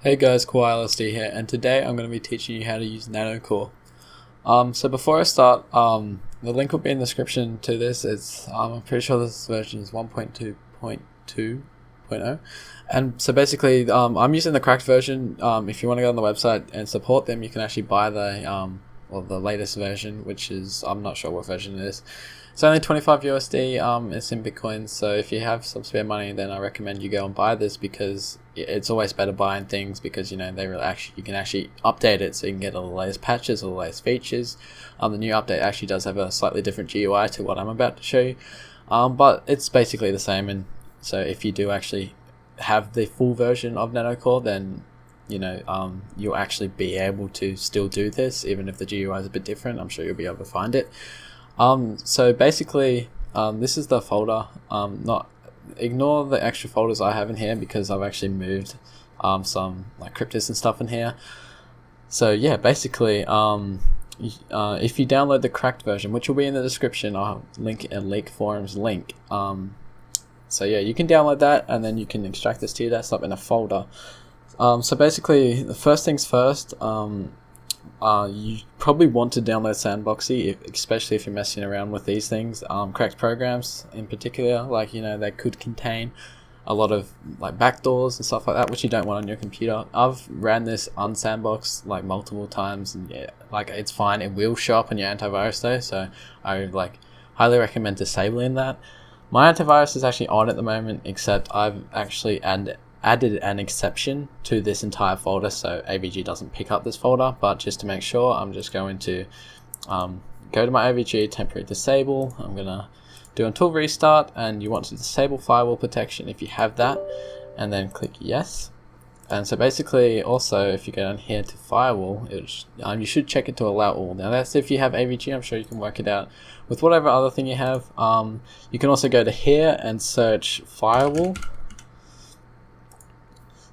Hey guys, KawhiLSD here, and today I'm going to be teaching you how to use Nanocore. So before I start, the link will be in the description to this. I'm pretty sure this version is 1.2.2.0, and so basically, I'm using the cracked version. If you want to go on the website and support them, you can actually buy the latest version, which is, I'm not sure what version it is. It's only 25 USD. It's in Bitcoin, so if you have some spare money, then I recommend you go and buy this, because it's always better buying things, because you can actually update it, so you can get all the latest patches, all the latest features. The new update actually does have a slightly different GUI to what I'm about to show you, but it's basically the same. And so if you do actually have the full version of Nanocore, then you'll actually be able to still do this, even if the GUI is a bit different. I'm sure you'll be able to find it. So basically, this is the folder. Ignore the extra folders I have in here, because I've actually moved some like cryptos and stuff in here. So yeah, basically, if you download the cracked version, which will be in the description, I'll link a leak forums link. So yeah, you can download that, and then you can extract this to your desktop in a folder. So basically, the first things first, you probably want to download Sandboxy, especially if you're messing around with these things. Cracked programs in particular, they could contain a lot of like backdoors and stuff like that, which you don't want on your computer. I've ran this unsandboxed like multiple times, and yeah, it's fine. It will show up on your antivirus though, so I highly recommend disabling that. My antivirus is actually on at the moment, except I've actually added an exception to this entire folder, so AVG doesn't pick up this folder. But just to make sure, I'm just going to go to my AVG, temporary disable. I'm gonna do until restart, and you want to disable firewall protection if you have that, and then click yes. And so basically, also, if you go down here to firewall, you should check it to allow all. Now that's if you have AVG. I'm sure you can work it out with whatever other thing you have. You can also go to here and search firewall.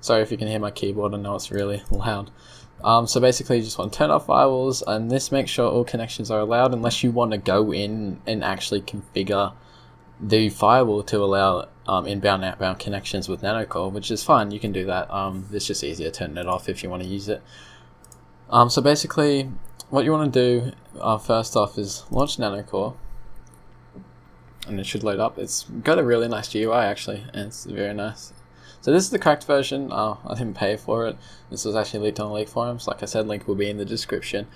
Sorry if you can hear my keyboard, I know it's really loud. So basically, you just want to turn off firewalls, and this makes sure all connections are allowed, unless you want to go in and actually configure the firewall to allow inbound and outbound connections with Nanocore, which is fine. You can do that. It's just easier turning it off if you want to use it. So basically, what you want to do first off is launch Nanocore, and it should load up. It's got a really nice GUI actually, and it's very nice. So this is the cracked version. I didn't pay for it. This was actually leaked on the leak forums. Like I said, link will be in the description.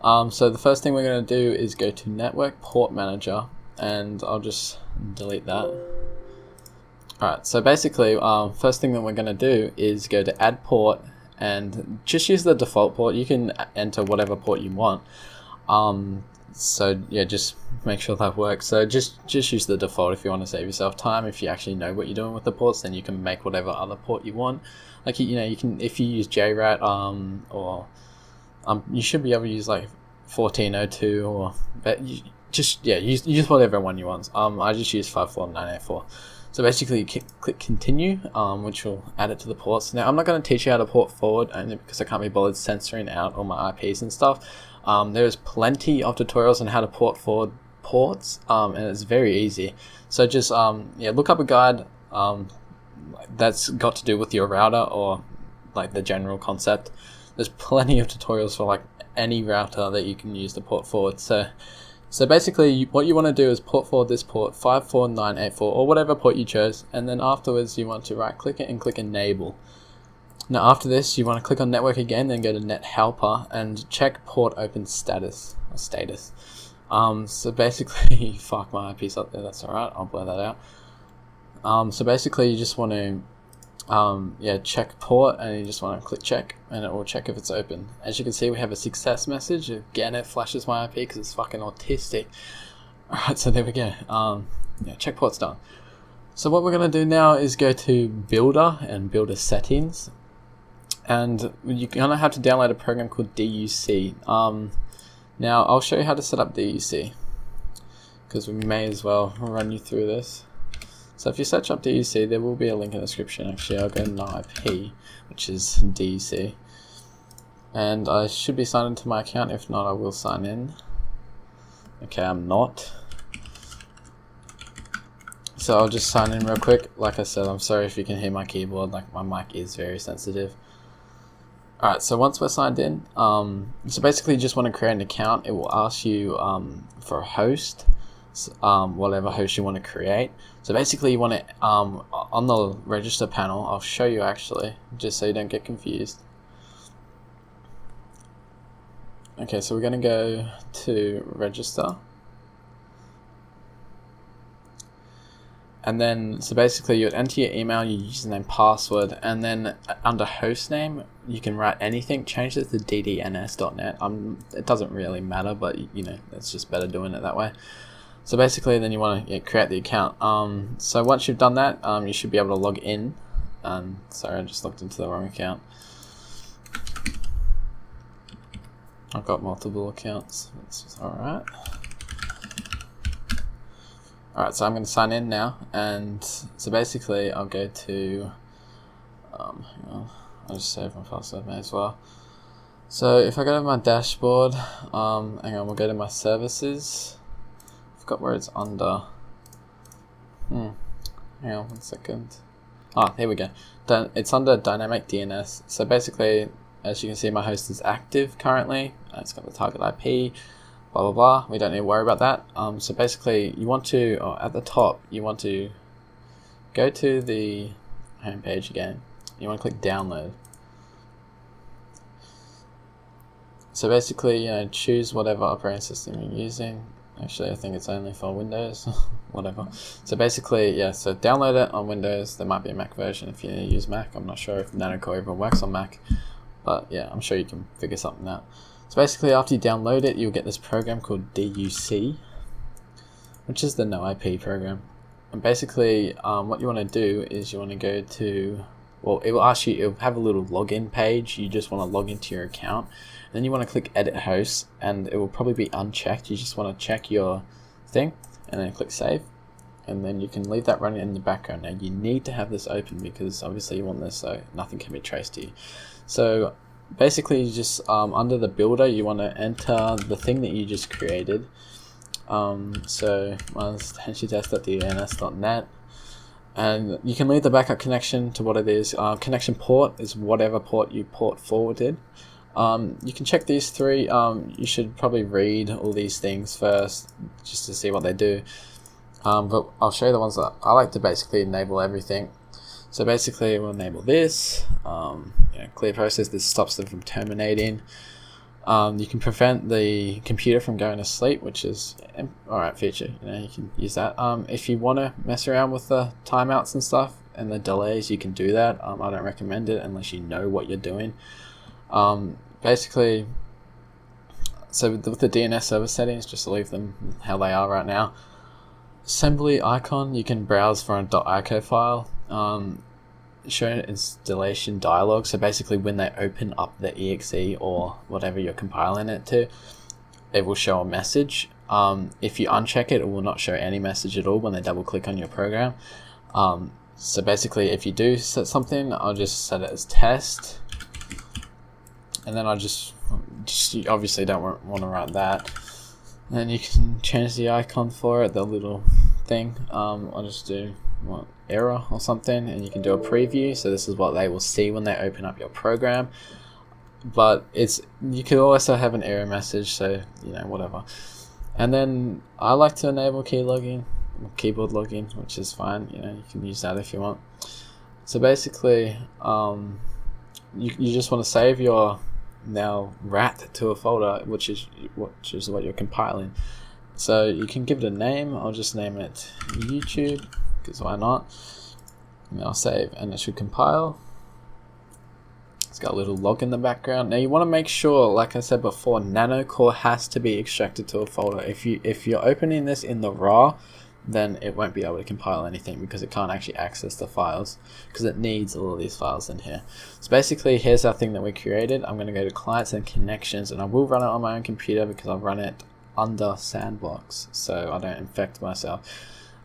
So the first thing we're going to do is go to Network Port Manager, and I'll just delete that. Alright, so basically, first thing that we're going to do is go to Add Port, and just use the default port. You can enter whatever port you want. So yeah, just make sure that works. So just use the default if you want to save yourself time. If you actually know what you're doing with the ports, then you can make whatever other port you want. Like you can, if you use JRAT, you should be able to use like 1402, or but use whatever one you want. I just use 54984. So basically, you click continue, which will add it to the ports. Now I'm not going to teach you how to port forward, only because I can't be bothered censoring out all my IPs and stuff. There's plenty of tutorials on how to port forward ports, and it's very easy. So just look up a guide that's got to do with your router, or like the general concept. There's plenty of tutorials for like any router that you can use to port forward. So basically, what you want to do is port forward this port 54984, or whatever port you chose, and then afterwards you want to right click it and click enable. Now after this, you want to click on network again, then go to net helper and check port open status. So basically, fuck, my IP's up there, that's alright, I'll blur that out. So basically, you just want to check port, and you just want to click check, and it will check if it's open. As you can see, we have a success message. Again, it flashes my IP because it's fucking autistic. Alright, so there we go. Check port's done. So what we're going to do now is go to builder and builder settings. And you're going to have to download a program called DUC. Now, I'll show you how to set up DUC, because we may as well run you through this. So if you search up DUC, there will be a link in the description. Actually, I'll go to IP, which is DUC. And I should be signed into my account. If not, I will sign in. Okay, I'm not. So I'll just sign in real quick. Like I said, I'm sorry if you can hear my keyboard, like my mic is very sensitive. Alright, so once we're signed in, so basically you just want to create an account. It will ask you for a host, whatever host you want to create. So basically you want to, on the register panel, I'll show you actually, just so you don't get confused. Okay, so we're going to go to register. And then, so basically you would enter your email, your username, password, and then under hostname, you can write anything, change it to ddns.net. It doesn't really matter, but you know, it's just better doing it that way. So basically then you want to create the account. So once you've done that, you should be able to log in. Sorry, I just logged into the wrong account. I've got multiple accounts, that's alright. Alright, so I'm going to sign in now, and so basically I'll go to, hang on, I'll just save my password, may as well. So if I go to my dashboard, hang on, we'll go to my services. I forgot where it's under. Hang on 1 second. Here we go. It's under dynamic DNS. So basically, as you can see, my host is active currently. It's got the target IP. Blah blah blah. We don't need to worry about that. So basically, you want to, at the top, you want to go to the home page again. You want to click download. So basically, choose whatever operating system you're using. Actually, I think it's only for Windows. Whatever. So basically, yeah. So download it on Windows. There might be a Mac version if you use Mac. I'm not sure if Nanocore even works on Mac, but yeah, I'm sure you can figure something out. So basically, after you download it, you'll get this program called DUC, which is the No IP program. And basically, what you want to do is you want to go to, well, it will ask you, it'll have a little login page. You just want to log into your account. And then you want to click Edit Host, and it will probably be unchecked. You just want to check your thing, and then click Save. And then you can leave that running in the background. Now, you need to have this open because obviously you want this so nothing can be traced to you. So basically, you just under the builder, you want to enter the thing that you just created. So mine's henshitest.dns.net, and you can leave the backup connection to what it is. Connection port is whatever port you port forwarded. You can check these three. You should probably read all these things first just to see what they do. But I'll show you the ones that I like to basically enable everything. So basically, we'll enable this. Clear process. This stops them from terminating. You can prevent the computer from going to sleep, which is alright feature. You can use that. If you want to mess around with the timeouts and stuff and the delays, you can do that. I don't recommend it unless you know what you're doing. Basically, so with the DNS server settings, just leave them how they are right now. Assembly icon, you can browse for an .ico file. Show installation dialog, so basically when they open up the exe or whatever you're compiling it to, it will show a message. If you uncheck it, it will not show any message at all when they double click on your program. So basically, if you do set something, I'll just set it as test, and then I'll just you obviously don't want to write that. And then you can change the icon for it, the little thing. I'll just do error or something, and you can do a preview. So this is what they will see when they open up your program. But you could also have an error message, so whatever. And then I like to enable keyboard logging, which is fine. You can use that if you want. So basically, you just want to save your now rat to a folder, which is what you're compiling. So you can give it a name. I'll just name it YouTube, because why not? And I'll save, and it should compile. It's got a little log in the background. Now you want to make sure, like I said before, Nanocore has to be extracted to a folder. If you're opening this in the raw, then it won't be able to compile anything because it can't actually access the files, because it needs all of these files in here. So basically, here's our thing that we created. I'm going to go to clients and connections, and I will run it on my own computer because I've run it under Sandbox, so I don't infect myself.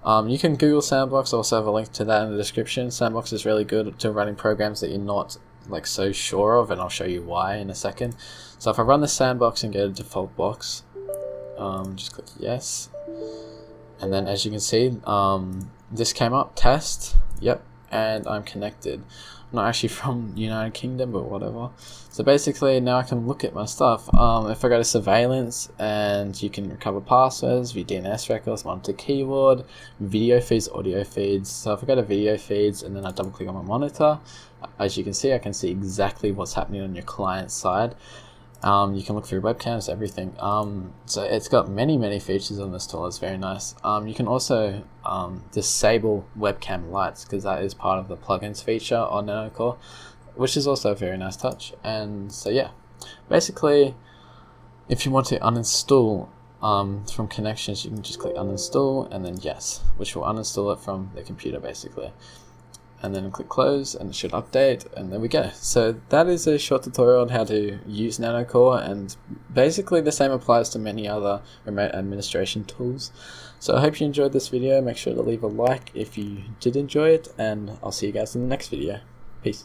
You can Google Sandbox. I also have a link to that in the description. Sandbox is really good to running programs that you're not so sure of, and I'll show you why in a second. So if I run the Sandbox and go to default box, just click yes. And then as you can see, this came up, test, yep, and I'm connected. not actually from United Kingdom, but whatever. So basically now I can look at my stuff. If I go to surveillance, and you can recover passwords, view DNS records, monitor keyword, video feeds, audio feeds. So if I go to video feeds and then I double click on my monitor, as you can see, I can see exactly what's happening on your client side. You can look through webcams, everything. So it's got many features on this tool. It's very nice. You can also disable webcam lights, because that is part of the plugins feature on Nanocore, which is also a very nice touch. And so yeah, basically, if you want to uninstall from connections, you can just click uninstall and then yes, which will uninstall it from the computer basically. And then click close and it should update, and there we go. So that is a short tutorial on how to use Nanocore, and basically the same applies to many other remote administration tools. So I hope you enjoyed this video. Make sure to leave a like if you did enjoy it, and I'll see you guys in the next video. Peace.